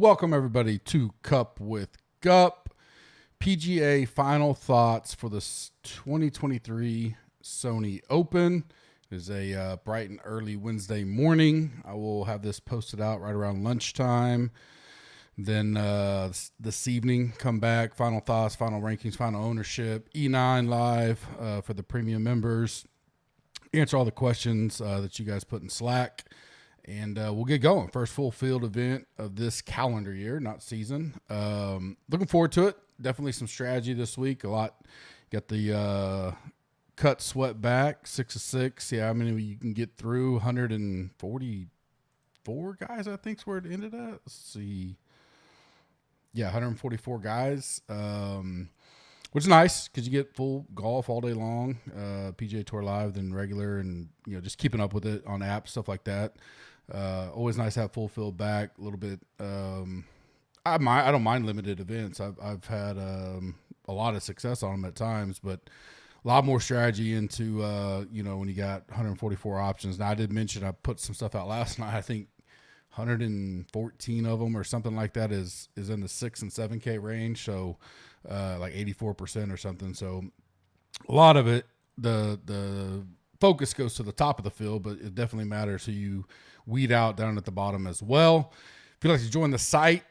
Welcome everybody to Cup with Gup. PGA final thoughts for the 2023 Sony Open. It is a bright and early Wednesday morning. I will have this posted out right around lunchtime. Then this evening, come back, final thoughts, final rankings, final ownership, E9 live for the premium members. Answer all the questions that you guys put in Slack. And we'll get going. First full field event of this calendar year, not season. Looking forward to it. Definitely some strategy this week. A lot. Got the cut sweat back, 6 of 6. Yeah, I mean, you can get through 144 guys, I think is where it ended at. Let's see. Yeah, 144 guys, which is nice because you get full golf all day long. PGA Tour Live than regular, and just keeping up with it on apps, stuff like that. Always nice to have full field back a little bit. I don't mind limited events. I've had a lot of success on them at times, but a lot more strategy into when you got 144 options. Now I did mention I put some stuff out last night. I think 114 of them or something like that is in the 6 and 7K range. So like 84% or something. So a lot of it, the focus goes to the top of the field, but it definitely matters who you weed out down at the bottom as well. If you'd like to join the site,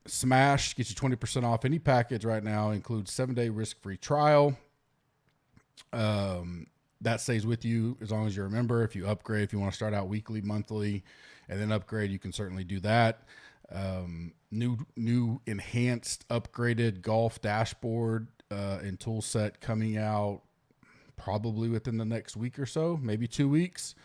smash, get you 20% off any package right now. Includes 7-day risk-free trial. That stays with you as long as you're a member. If you upgrade, if you want to start out weekly, monthly, and then upgrade, you can certainly do that. New enhanced, upgraded golf dashboard and tool set coming out probably within the next week or so, maybe 2 weeks.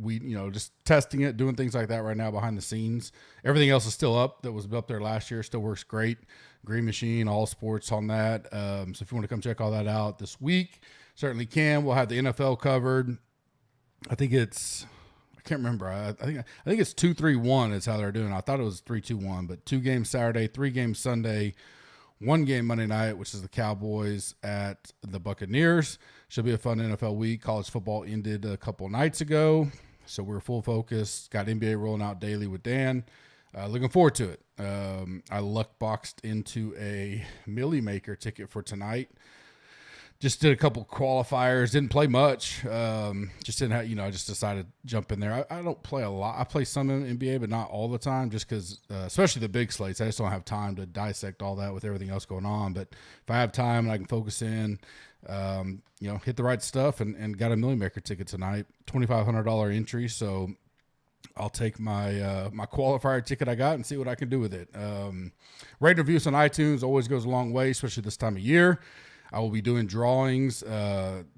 We, just testing it, doing things like that right now behind the scenes. Everything else is still up that was up there last year. Still works great. Green Machine, all sports on that. So if you want to come check all that out this week, certainly can. We'll have the NFL covered. I can't remember. I think it's 2-3-1 is how they're doing. I thought it was 3-2-1, but 2 games Saturday, 3 games Sunday, 1 game Monday night, which is the Cowboys at the Buccaneers. Should be a fun NFL week. College football ended a couple nights ago, so we're full focus. Got NBA rolling out daily with Dan. Looking forward to it. I luck boxed into a Millie Maker ticket for tonight. Just did a couple qualifiers. Didn't play much. Just didn't have, I just decided to jump in there. I don't play a lot. I play some in NBA, but not all the time just because, especially the big slates, I just don't have time to dissect all that with everything else going on. But if I have time and I can focus in, hit the right stuff and got a Millie Maker ticket tonight, $2,500 entry. So I'll take my my qualifier ticket I got and see what I can do with it. Rate reviews on iTunes always goes a long way, especially this time of year. I will be doing drawings,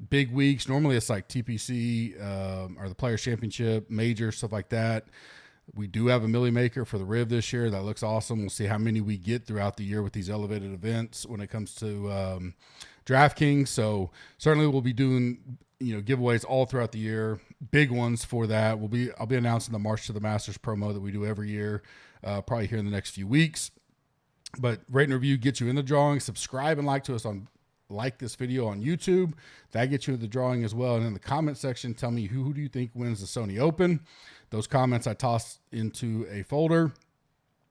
big weeks. Normally it's like TPC or the Players Championship, major, stuff like that. We do have a Millie Maker for the Riv this year. That looks awesome. We'll see how many we get throughout the year with these elevated events when it comes to DraftKings. So certainly we'll be doing giveaways all throughout the year. Big ones for that. I'll be announcing the March to the Masters promo that we do every year, probably here in the next few weeks. But rate and review gets you in the drawing. Subscribe and like this video on YouTube. That gets you in the drawing as well. And in the comment section, tell me who do you think wins the Sony Open. Those comments I toss into a folder.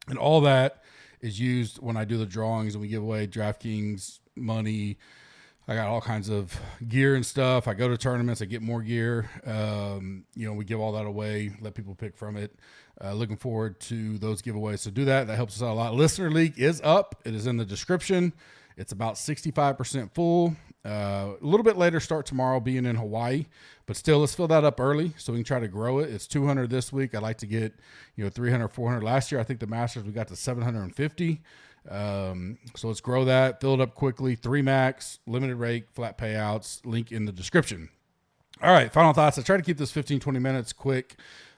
And all that is used when I do the drawings and we give away DraftKings money. I got all kinds of gear and stuff. I go to tournaments, I get more gear. We give all that away, let people pick from it. Looking forward to those giveaways. So do that. That helps us out a lot. Listener League is up. It is in the description. It's about 65% full. A little bit later start tomorrow being in Hawaii, but still let's fill that up early so we can try to grow it. It's 200 this week. I'd like to get 300, 400. Last year I think the Masters we got to 750. So let's grow that, fill it up quickly. 3 max, limited rate, flat payouts, link in the description. All right, final thoughts. I try to keep this 15-20 minutes quick.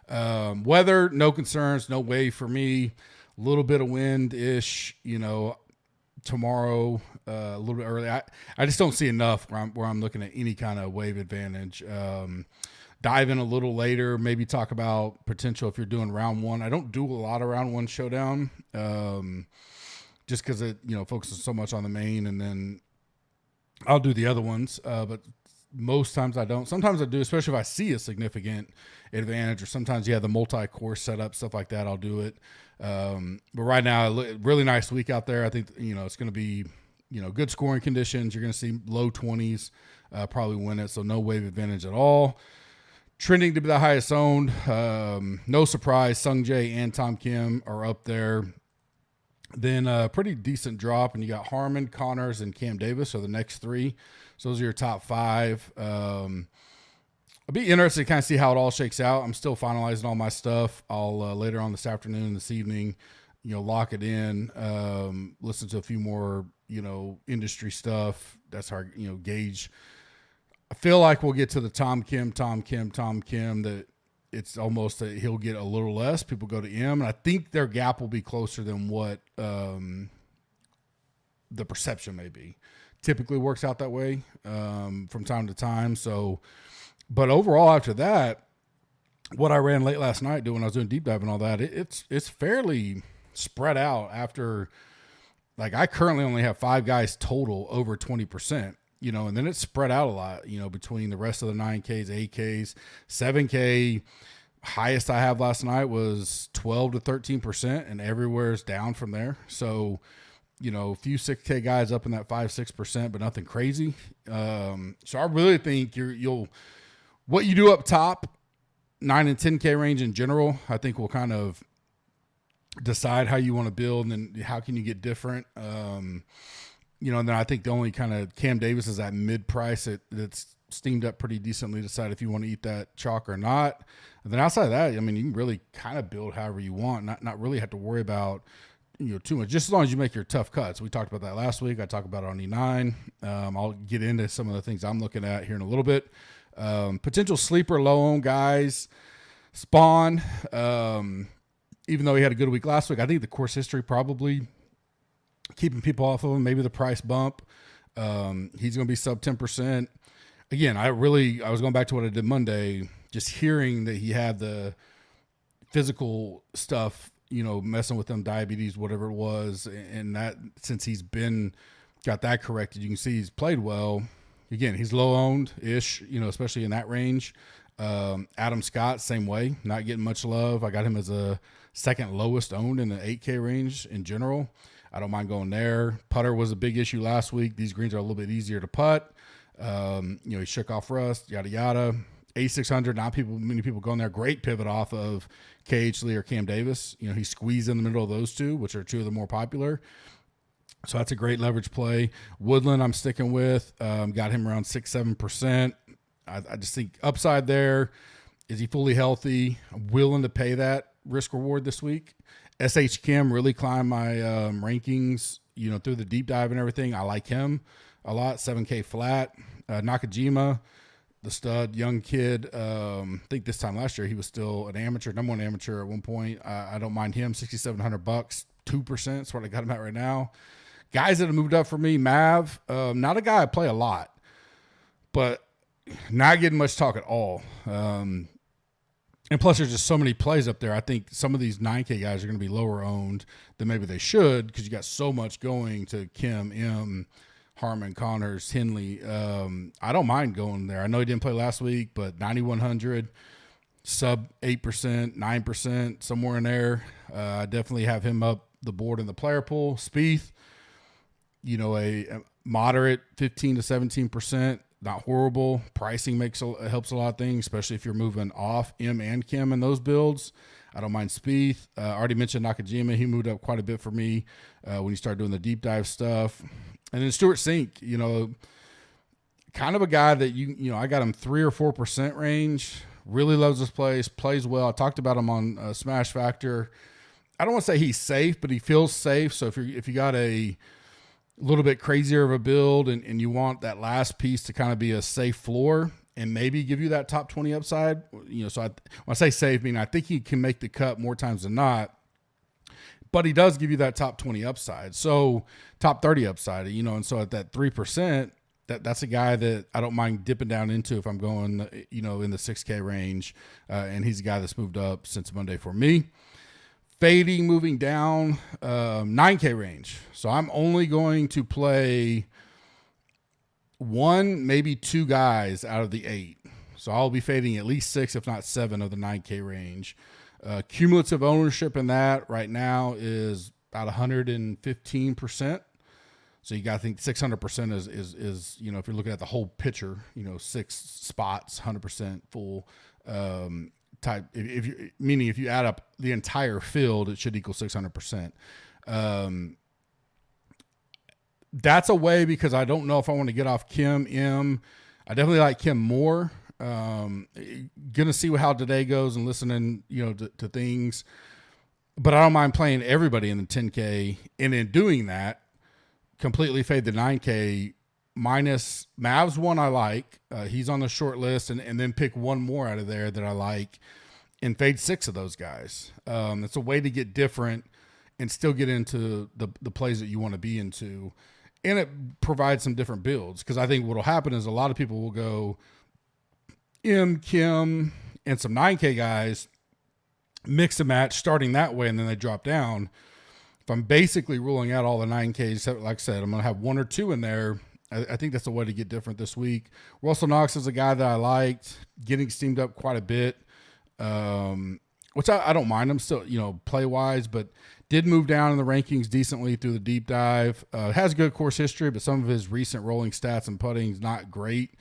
Weather, no concerns, no wave for me. A little bit of wind-ish, tomorrow, a little bit early. I just don't see enough where I'm looking at any kind of wave advantage. Dive in a little later, maybe talk about potential if you're doing round one. I don't do a lot of round one showdown, just because it focuses so much on the main, and then I'll do the other ones. But most times I don't. Sometimes I do, especially if I see a significant advantage, or sometimes the multi-course setup, stuff like that, I'll do it. But right now, really nice week out there. I think, it's going to be, good scoring conditions. You're going to see low 20s, probably win it. So no wave advantage at all. Trending to be the highest owned. No surprise, Sung Jae and Tom Kim are up there. Then a pretty decent drop, and you got Harman, Connors, and Cam Davis are the next three. So those are your top five. I'll be interested to kind of see how it all shakes out. I'm still finalizing all my stuff. I'll later on this afternoon, this evening, lock it in, listen to a few more, industry stuff. That's hard, gauge. I feel like we'll get to the Tom Kim that it's almost that he'll get a little less. People go to M, and I think their gap will be closer than what the perception may be. Typically works out that way from time to time. So, but overall after that, what I ran late last night when I was doing deep dive and all that, it's fairly spread out after, like, I currently only have 5 guys total over 20%. And then it's spread out a lot, between the rest of the 9Ks, 8Ks, 7K. Highest I have last night was 12 to 13%, and everywhere's down from there. So, a few 6K guys up in that 5-6%, but nothing crazy. So I really think what you do up top, 9 and 10K range in general, I think will kind of decide how you want to build, and then how can you get different. And then I think the only kind of Cam Davis is that mid price that's steamed up pretty decently. Decide if you want to eat that chalk or not. And then outside of that, I mean, you can really kind of build however you want, not really have to worry about, too much, just as long as you make your tough cuts. We talked about that last week. I talked about it on E9. I'll get into some of the things I'm looking at here in a little bit. Potential sleeper low-owned guys. Spawn, even though he had a good week last week, I think the course history probably keeping people off of him, maybe the price bump. He's going to be sub 10%. Again, I was going back to what I did Monday, just hearing that he had the physical stuff, messing with them, diabetes, whatever it was. And that, since he's got that corrected, you can see he's played well. Again, he's low owned ish, especially in that range. Adam Scott, same way, not getting much love. I got him as a second lowest owned in the 8K range in general. I don't mind going there. Putter was a big issue last week. These greens are a little bit easier to putt. He shook off rust, yada, yada. A600, not many people going there. Great pivot off of KH Lee or Cam Davis. He squeezed in the middle of those two, which are two of the more popular. So that's a great leverage play. Woodland I'm sticking with. Got him around 6-7%. I just think upside there. Is he fully healthy? I'm willing to pay that risk reward this week. SH Kim really climbed my rankings, through the deep dive and everything. I like him a lot. 7K flat. Nakajima, the stud, young kid. I think this time last year he was still an amateur, number one amateur at one point. I don't mind him. $6,700, 2%. That's what I got him at right now. Guys that have moved up for me, Mav, not a guy I play a lot, but not getting much talk at all. And plus, there's just so many plays up there. I think some of these 9K guys are going to be lower owned than maybe they should, because you got so much going to Kim, M, Harman, Connors, Henley. I don't mind going there. I know he didn't play last week, but 9,100, sub 8%, 9%, somewhere in there. I definitely have him up the board in the player pool. Spieth, a moderate 15 to 17%. Not horrible. Pricing helps a lot of things, especially if you're moving off M and Kim in those builds. I don't mind Spieth. I already mentioned Nakajima. He moved up quite a bit for me when you start doing the deep dive stuff. And then Stuart Sink, kind of a guy that I got him 3 or 4% range. Really loves this place. Plays well. I talked about him on Smash Factor. I don't want to say he's safe, but he feels safe. So if you got a little bit crazier of a build and you want that last piece to kind of be a safe floor and maybe give you that top 20 upside, so when I say safe, I mean, I think he can make the cut more times than not, but he does give you that top 20 upside. So top 30 upside, and so at that 3%, that's a guy that I don't mind dipping down into if I'm going, in the 6K range. And he's a guy that's moved up since Monday for me. Fading, moving down, 9K range. So I'm only going to play 1, maybe 2 guys out of the 8. So I'll be fading at least 6, if not 7, of the 9K range. Cumulative ownership in that right now is about 115%. So you got to think 600% is, you know, if you're looking at the whole picture, you know, 6 spots, 100% full type. Meaning if you add up the entire field, it should equal 600%. That's a way, because I don't know if I want to get off Kim M. I definitely like Kim more. Gonna see how today goes and listening, you know, to things. But I don't mind playing everybody in the 10K, and in doing that, completely fade the 9K minus Mavs one I like. He's on the short list, and then pick one more out of there that I like and fade 6 of those guys. It's a way to get different and still get into the plays that you want to be into. And it provides some different builds, because I think what will happen is a lot of people will go M, Kim, and some 9K guys, mix and match starting that way, and then they drop down. If I'm basically ruling out all the 9Ks, like I said, I'm going to have 1 or 2 in there. I think that's a way to get different this week. Russell Knox is a guy that I liked, getting steamed up quite a bit, which I don't mind him still, you know, play-wise, but did move down in the rankings decently through the deep dive. Has good course history, but some of his recent rolling stats and putting is not great.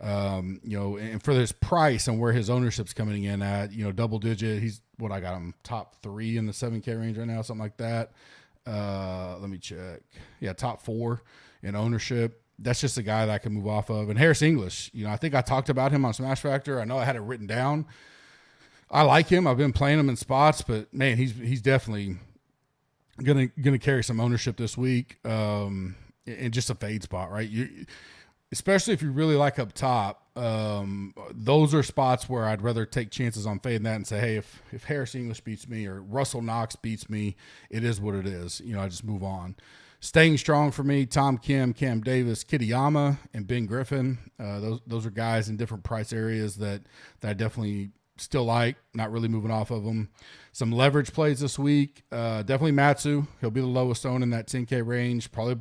You know, and for this price and where his ownership's coming in at, you know, double digit, he's what I got him top 3 in the 7K range right now, something like that. Let me check. Yeah, top 4 in ownership. That's just a guy that I can move off of. And Harris English, you know, I think I talked about him on Smash Factor. I know I had it written down. I like him. I've been playing him in spots, but man, he's definitely gonna carry some ownership this week. In just a fade spot, right? Especially if you really like up top, those are spots where I'd rather take chances on fading that and say, hey, if Harris English beats me or Russell Knox beats me, it is what it is. You know, I just move on. Staying strong for me, Tom Kim, Cam Davis, Kitayama, and Ben Griffin. Those are guys in different price areas that I definitely still like, not really moving off of them. Some leverage plays this week. Definitely Matsu. He'll be the lowest owned in that 10K range, probably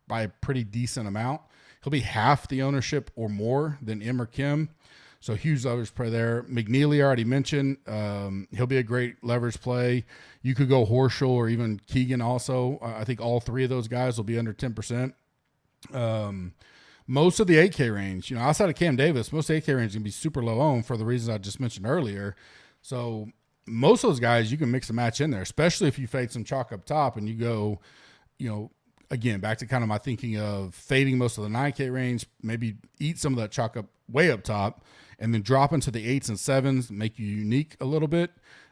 by a pretty decent amount. He'll be half the ownership or more than M or Kim. So huge leverage play there. McNeely, I already mentioned. He'll be a great leverage play. You could go Horschel or even Keegan also. I think all 3 of those guys will be under 10%. Most of the 8K range, you know, outside of Cam Davis, most of the 8K range is going to be super low owned for the reasons I just mentioned earlier. So most of those guys, you can mix and match in there, especially if you fade some chalk up top and you go, you know, again, back to kind of my thinking of fading most of the 9K range, maybe eat some of that chalk up way up top and then drop into the 8s and 7s, make you unique a little bit.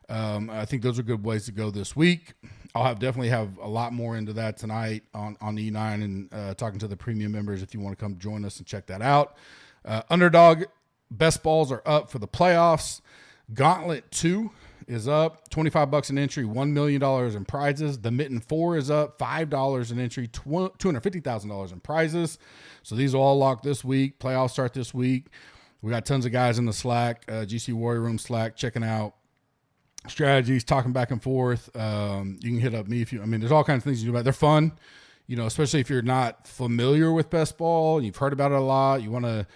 I think those are good ways to go this week. I'll definitely have a lot more into that tonight on E9 and talking to the premium members if you want to come join us and check that out. Underdog best balls are up for the playoffs. Gauntlet 2 is up, $25 an entry, $1 million in prizes. The Mitten 4 is up, $5 an entry, $250,000 in prizes. So these are all locked this week. Playoffs start this week. We got tons of guys in the Slack, GC Warrior Room Slack, checking out strategies, talking back and forth. You can hit up me there's all kinds of things you do about it. They're fun, you know, especially if you're not familiar with best ball and you've heard about it a lot. You want to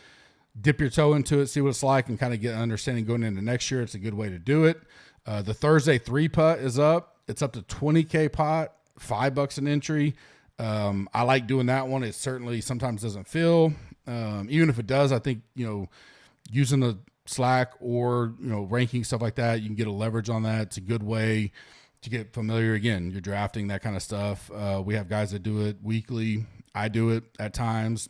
dip your toe into it, see what it's like, and kind of get an understanding going into next year. It's a good way to do it. The Thursday 3 putt is up. It's up to 20K pot, $5 an entry. I like doing that one. It certainly sometimes doesn't feel. Even if it does, I think, you know, using the Slack or, you know, ranking, stuff like that, you can get a leverage on that. It's a good way to get familiar. Again, you're drafting, that kind of stuff. We have guys that do it weekly. I do it at times.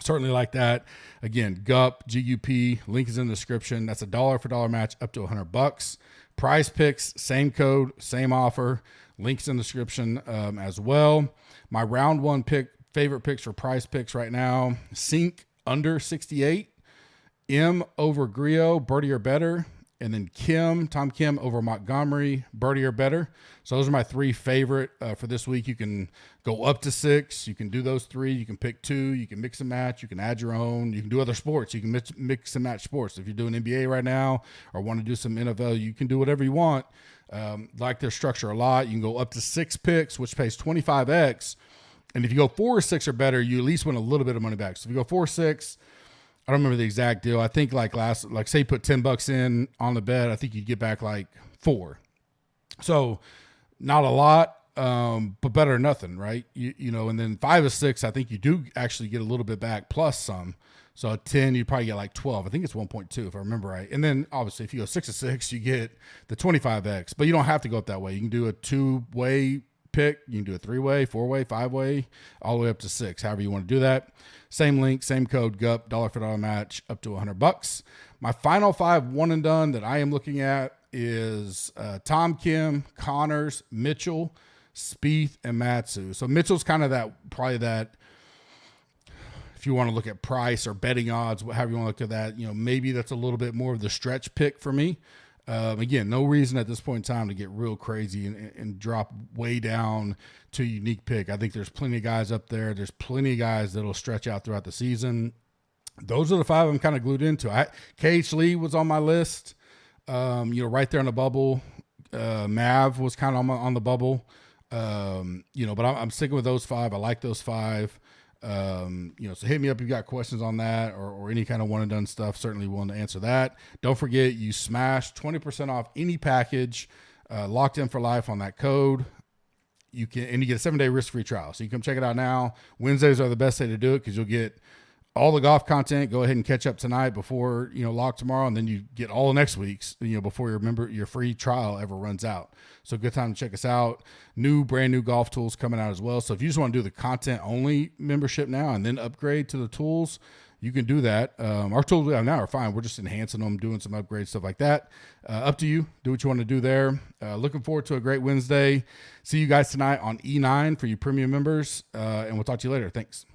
Certainly like that. Again, GUP, GUP, link is in the description. That's a dollar for dollar match up to $100. Prize Picks, same code, same offer. Links in the description as well. My round 1 favorite picks for Prize Picks right now: Sink under 68, M over Griot, birdie or better, and then Tom Kim over Montgomery, birdie or better. So those are my 3 favorite for this week. You can go up to 6. You can do those 3. You can pick 2. You can mix and match. You can add your own. You can do other sports. You can mix and match sports. If you're doing NBA right now or want to do some NFL, you can do whatever you want. Like their structure a lot. You can go up to 6 picks, which pays 25x. And if you go 4 or 6 or better, you at least win a little bit of money back. So if you go 4 or 6, I don't remember the exact deal. I think like say you put $10 in on the bet, I think you get back like 4. So not a lot, but better than nothing, right? You know, and then 5 or 6, I think you do actually get a little bit back plus some. So at 10, you probably get like 12. I think it's 1.2 if I remember right. And then obviously if you go 6 or 6, you get the 25x. But you don't have to go up that way. You can do a 2-way pick. You can do a 3-way, 4-way, 5-way, all the way up to 6. However you want to do that. Same link, same code, GUP, $1 match, up to $100. My final 5 one and done that I am looking at is Tom Kim, Connors, Mitchell, Spieth, and Matsu. So Mitchell's kind of probably that, if you want to look at price or betting odds, however you want to look at that, you know, maybe that's a little bit more of the stretch pick for me. Again, no reason at this point in time to get real crazy and drop way down to a unique pick. I think there's plenty of guys up there. There's plenty of guys that'll stretch out throughout the season. Those are the 5 I'm kind of glued into. KH Lee was on my list, right there on the bubble. Mav was kind of on the bubble, but I'm sticking with those 5. I like those 5. So hit me up if you got questions on that or any kind of one and done stuff. Certainly willing to answer that. Don't forget, you smash 20% off any package, locked in for life on that code. You get a 7-day risk-free trial. So you come check it out now. Wednesdays are the best day to do it because you'll get all the golf content. Go ahead and catch up tonight before, lock tomorrow. And then you get all next week's, before your free trial ever runs out. So good time to check us out. Brand new golf tools coming out as well. So if you just want to do the content only membership now and then upgrade to the tools, you can do that. Our tools we have now are fine. We're just enhancing them, doing some upgrades, stuff like that. Up to you. Do what you want to do there. Looking forward to a great Wednesday. See you guys tonight on E9 for you premium members. And we'll talk to you later. Thanks.